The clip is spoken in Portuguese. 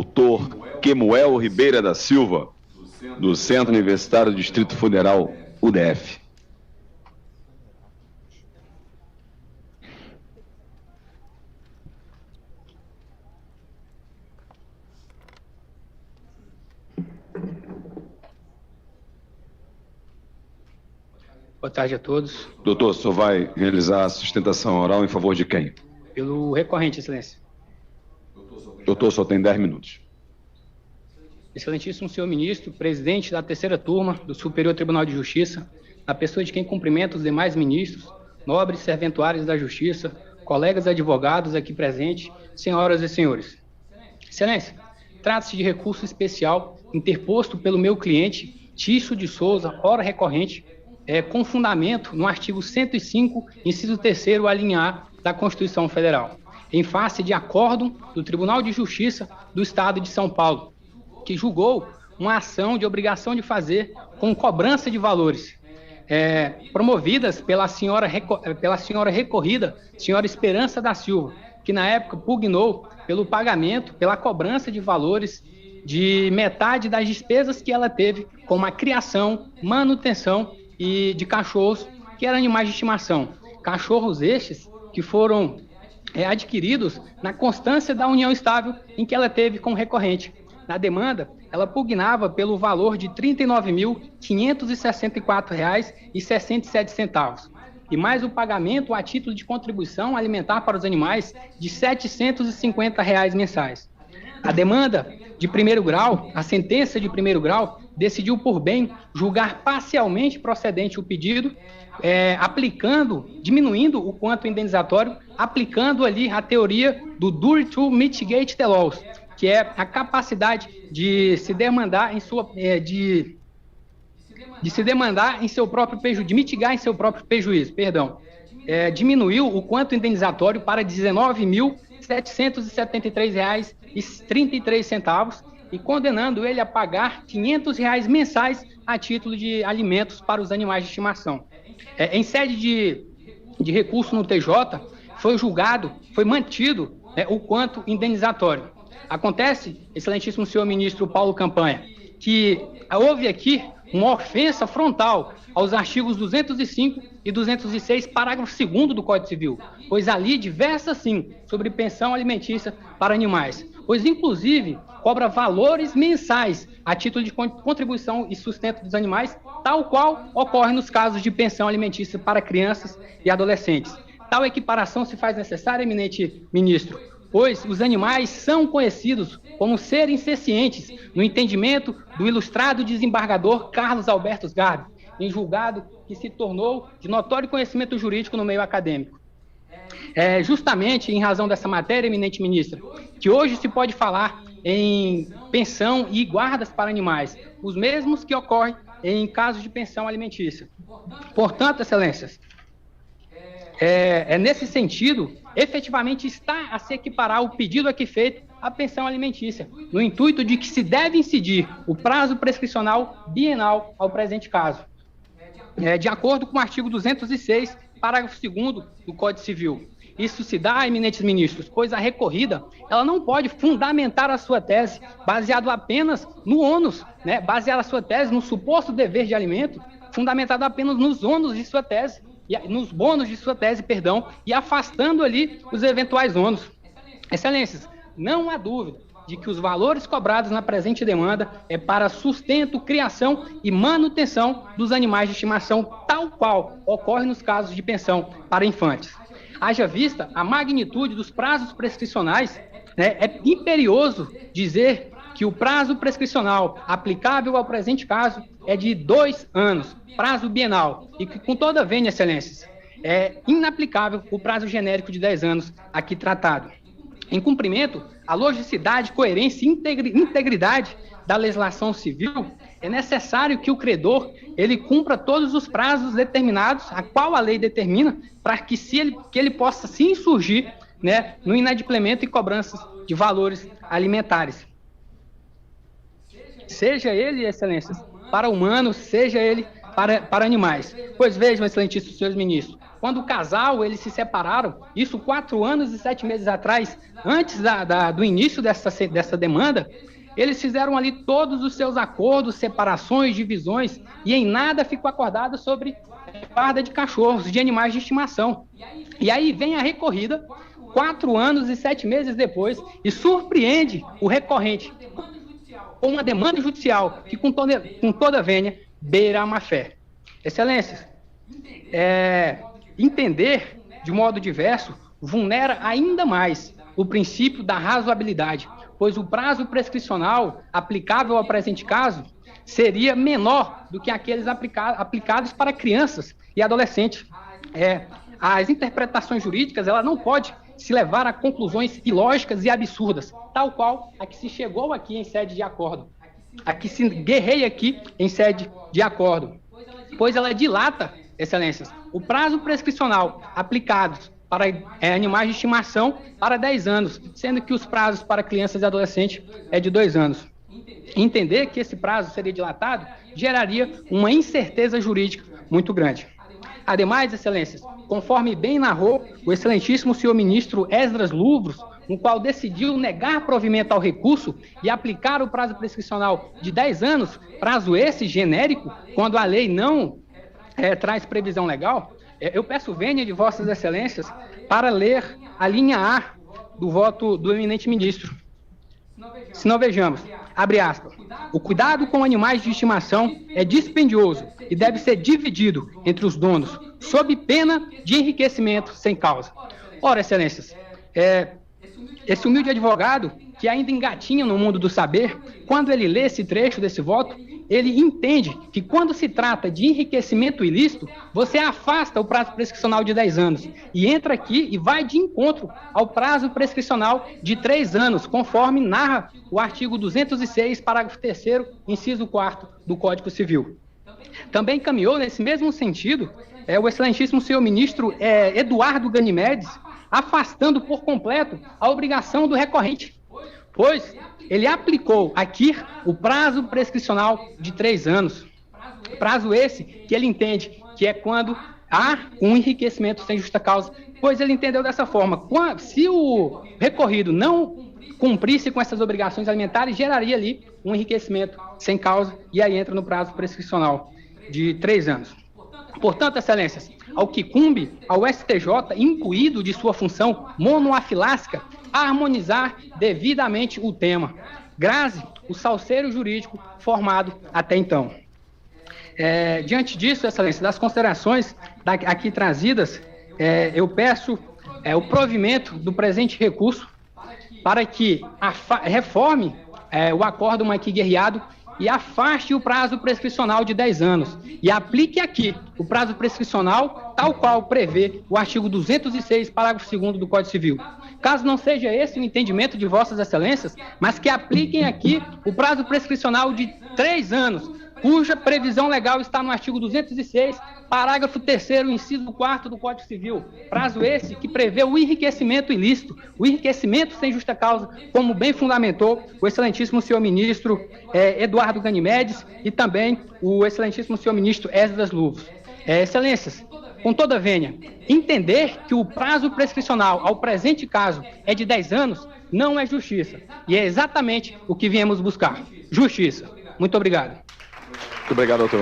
doutor Quemuel Ribeira da Silva, do Centro Universitário do Distrito Federal, UDF. Boa tarde a todos. Doutor, o senhor vai realizar a sustentação oral em favor de quem? Pelo recorrente, excelência. Doutor, só tem 10 minutos. Excelentíssimo senhor ministro, presidente da terceira turma do Superior Tribunal de Justiça, na pessoa de quem cumprimenta os demais ministros, nobres serventuários da Justiça, colegas advogados aqui presentes, senhoras e senhores. Excelência, trata-se de recurso especial interposto pelo meu cliente, Tício de Souza, ora recorrente, com fundamento no artigo 105, inciso 3º, a linha A da Constituição Federal, em face de acórdão do Tribunal de Justiça do Estado de São Paulo, que julgou uma ação de obrigação de fazer com cobrança de valores, promovidas pela senhora recorrida, senhora Esperança da Silva, que na época pugnou pelo pagamento, pela cobrança de valores de metade das despesas que ela teve com a criação, manutenção e de cachorros que eram animais de estimação. Cachorros estes que foram adquiridos na constância da união estável em que ela teve com o recorrente. Na demanda, ela pugnava pelo valor de R$ 39.564,67, e mais o pagamento a título de contribuição alimentar para os animais de R$ 750 mensais. A demanda de primeiro grau, a sentença de primeiro grau, decidiu por bem julgar parcialmente procedente o pedido, diminuindo o quanto indenizatório, aplicando ali a teoria do Duty to Mitigate the Loss, que é a capacidade de se demandar em sua de se demandar em seu próprio prejuízo, de mitigar em seu próprio prejuízo, diminuiu o quanto indenizatório para R$ 19.773,33 e condenando ele a pagar R$ 500 mensais a título de alimentos para os animais de estimação. Em sede de recurso no TJ, foi mantido o quanto indenizatório. Acontece, excelentíssimo senhor ministro Paulo Campanha, que houve aqui uma ofensa frontal aos artigos 205 e 206, parágrafo 2º do Código Civil, pois ali diversa, sim, sobre pensão alimentícia para animais, pois, inclusive, cobra valores mensais a título de contribuição e sustento dos animais, tal qual ocorre nos casos de pensão alimentícia para crianças e adolescentes. Tal equiparação se faz necessária, eminente ministro, pois os animais são conhecidos como seres sencientes, no entendimento do ilustrado desembargador Carlos Alberto Garbi, em julgado que se tornou de notório conhecimento jurídico no meio acadêmico. Justamente em razão dessa matéria, eminente ministra, que hoje se pode falar em pensão e guardas para animais, os mesmos que ocorrem em casos de pensão alimentícia. Portanto, excelências, nesse sentido, efetivamente está a se equiparar o pedido aqui feito à pensão alimentícia, no intuito de que se deve incidir o prazo prescricional bienal ao presente caso, de acordo com o artigo 206, parágrafo 2º do Código Civil. Isso se dá, eminentes ministros, pois a recorrida ela não pode fundamentar a sua tese baseado apenas no ônus, basear a sua tese no suposto dever de alimento, fundamentado apenas nos ônus de sua tese, nos bônus de sua tese, e afastando ali os eventuais ônus. Excelências, não há dúvida de que os valores cobrados na presente demanda é para sustento, criação e manutenção dos animais de estimação, tal qual ocorre nos casos de pensão para infantes. Haja vista a magnitude dos prazos prescricionais, é imperioso dizer que o prazo prescricional aplicável ao presente caso é de 2 anos, prazo bienal, e que, com toda vênia, excelências, é inaplicável o prazo genérico de 10 anos aqui tratado. Em cumprimento à logicidade, coerência e integridade da legislação civil, é necessário que o credor ele cumpra todos os prazos determinados, a qual a lei determina, para que ele possa se insurgir no inadimplemento e cobranças de valores alimentares. Seja ele, excelências, para humanos, seja ele para animais. Pois vejam, excelentíssimos senhores ministros, quando o casal, eles se separaram, isso 4 anos e 7 meses atrás, antes do início dessa demanda, eles fizeram ali todos os seus acordos, separações, divisões, e em nada ficou acordado sobre guarda de cachorros, de animais de estimação. E aí vem a recorrida, 4 anos e 7 meses depois, e surpreende o recorrente com uma demanda judicial que, com toda a vênia, beira a má-fé. Excelências, entender de modo diverso vulnera ainda mais o princípio da razoabilidade, pois o prazo prescricional aplicável ao presente caso seria menor do que aqueles aplicados para crianças e adolescentes. As interpretações jurídicas, ela não pode se levar a conclusões ilógicas e absurdas, tal qual a que se chegou aqui em sede de acordo, a que se guerreia aqui em sede de acordo, pois ela dilata, excelências, o prazo prescricional aplicados para animais de estimação para 10 anos, sendo que os prazos para crianças e adolescentes é de 2 anos. Entender que esse prazo seria dilatado geraria uma incerteza jurídica muito grande. Ademais, excelências, conforme bem narrou o excelentíssimo senhor ministro Esdras Luvros, no qual decidiu negar provimento ao recurso e aplicar o prazo prescricional de 10 anos, prazo esse genérico, quando a lei não traz previsão legal, eu peço vênia de vossas excelências para ler a linha A do voto do eminente ministro. Se não vejamos, abre aspas, o cuidado com animais de estimação é dispendioso e deve ser dividido entre os donos, sob pena de enriquecimento sem causa. Ora, excelências, esse humilde advogado, que ainda engatinha no mundo do saber, quando ele lê esse trecho desse voto, ele entende que quando se trata de enriquecimento ilícito, você afasta o prazo prescricional de 10 anos e entra aqui e vai de encontro ao prazo prescricional de 3 anos, conforme narra o artigo 206, parágrafo 3º, inciso 4º do Código Civil. Também caminhou nesse mesmo sentido o excelentíssimo senhor ministro Eduardo Ganimedes, afastando por completo a obrigação do recorrente, pois ele aplicou aqui o prazo prescricional de 3 anos. Prazo esse que ele entende que é quando há um enriquecimento sem justa causa, pois ele entendeu dessa forma. Se o recorrido não cumprisse com essas obrigações alimentares, geraria ali um enriquecimento sem causa e aí entra no prazo prescricional de 3 anos. Portanto, excelências, ao que cumbe ao STJ, incluído de sua função monoafilásica, harmonizar devidamente o tema, graze o salseiro jurídico formado até então. Diante disso, excelência, das considerações aqui trazidas, eu peço o provimento do presente recurso para que reforme o acórdão aqui guerreado e afaste o prazo prescricional de 10 anos e aplique aqui o prazo prescricional tal qual prevê o artigo 206, parágrafo 2º do Código Civil. Caso não seja esse o entendimento de vossas excelências, mas que apliquem aqui o prazo prescricional de 3 anos, cuja previsão legal está no artigo 206, parágrafo 3º, inciso 4º do Código Civil. Prazo esse que prevê o enriquecimento ilícito, o enriquecimento sem justa causa, como bem fundamentou o excelentíssimo senhor ministro Eduardo Ganimedes e também o excelentíssimo senhor ministro Esdras Luvros. Excelências, com toda vênia, entender que o prazo prescricional ao presente caso é de 10 anos não é justiça. E é exatamente o que viemos buscar. Justiça. Muito obrigado. Muito obrigado, doutor.